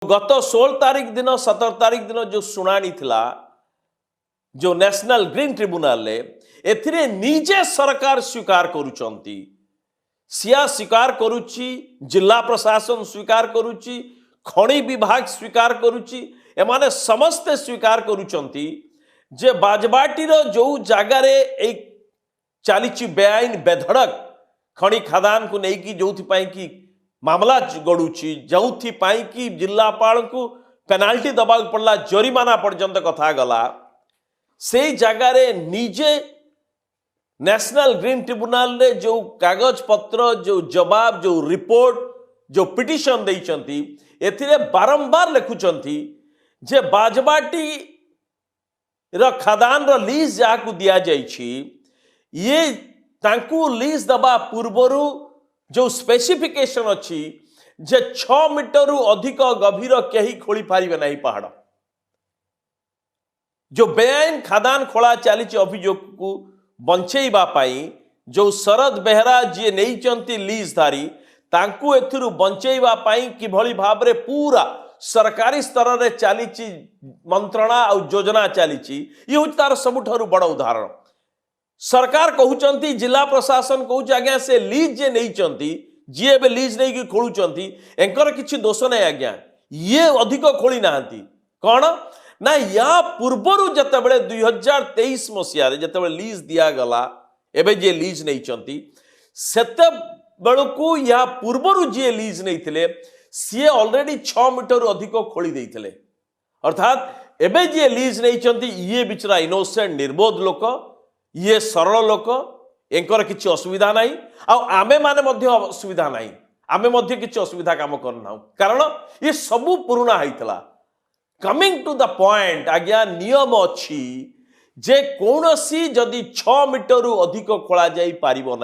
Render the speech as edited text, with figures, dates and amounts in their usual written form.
गत 16 तारीख दिन 17 तारीख दिन जो शुणाणी थिला जो नेशनल ग्रीन ट्रिब्यूनल एथिरे निजे सरकार स्वीकार करुचंती सिया स्वीकार करुची जिला प्रशासन स्वीकार करुची खणी विभाग स्वीकार करुची एमाने समस्ते स्वीकार करुचंती जे बाजबाटीर जो जगार एक चली बेआईन बेधड़क खणी खदान को लेकिन जो कि मामला गड़ुची जो कि जिलापाल को पेनाल्टी दबा पड़ला जरिमाना पर्यंत कथा गला से जगार निजे नेशनल ग्रीन ट्रिब्यूनल रे जो कागज पत्र जो जवाब जो रिपोर्ट जो पिटिशन देइचंती एथिरे बारंबार लिखुचंती जे बाजबाटी र खदान र लीज जाकू दिया जाइछि ये तांकू लीज दबा पूर्वरु जो स्पेसिफिकेशन अच्छी जे 6 मीटर अधिक गभीर कहीं खोली पारिबे नहीं पहाड़ जो बेआईन खदान खोला चली अभियोग को बंचेबा पाई जो शरद बेहरा जी नहीं लीजधारी तांकू एथिरु बंचेबा पाई किभली भाबरे पूरा सरकारी स्तर रे चली मंत्रणा और योजना चली ये हूँ तार सबुठारु बड़ उदाहरण सरकार कहउचंती जिला प्रशासन कहउच आज्ञा से लीज जे नहीं जी ए लीज नहीं कि खोलुचंती एंकर किछि दोष नहीं आज्ञा ये अधिक खोली नाहंती कौन ना या पूर्वरु जतबेले 2023 मसिया रे जतबेले लीज दिया गला एबे जे लीज नहीं सेते बेलकू या पूर्वरु जे लीज नहीं थिले सी ऑलरेडी 6 मीटर अधिक खोली देइथिले अर्थात एबे जे लीज नहीं ये बिचरा इनोसेंट निर्बोध लोक ये सरल लोक एंकर किसी असुविधा नहीं आमे माने मध्य असुविधा नहीं आमे मध्य किसी असुविधा काम करना कारण ये सबू पुराना होइतला कमिंग टू द पॉइंट आज्ञा नियम अच्छी जे कौनसी जदि 6 मीटर अधिक खोला जाई पारिबो